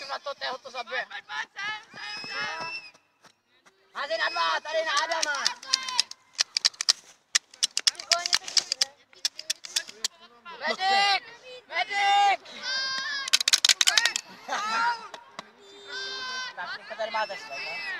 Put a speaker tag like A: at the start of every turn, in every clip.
A: Na to, tého to zabije. Házej na dva, tady na Adama. Medic! Medic! Tak, teďka tady máte své, ne?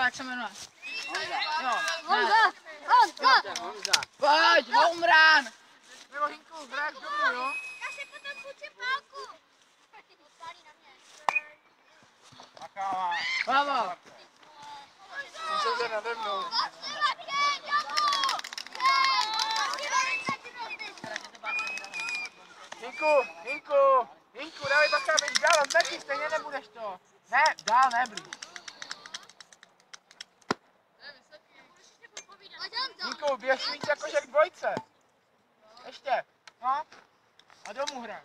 A: Jak se jmenuje? Honza. Pojď, home run! Nebo Hinku, hraješ domů, jo?
B: Já si potom půjčím pálku.
C: Makáva.
A: Bravo.
C: Musel se nade mnou. Hinku, dávej bacha, běž dál, zmetí, stejně nebudeš to. Ne, dál, ne, blíž. Hinku, běž víc jakože k dvojce. Ještě, no. A domů hraj.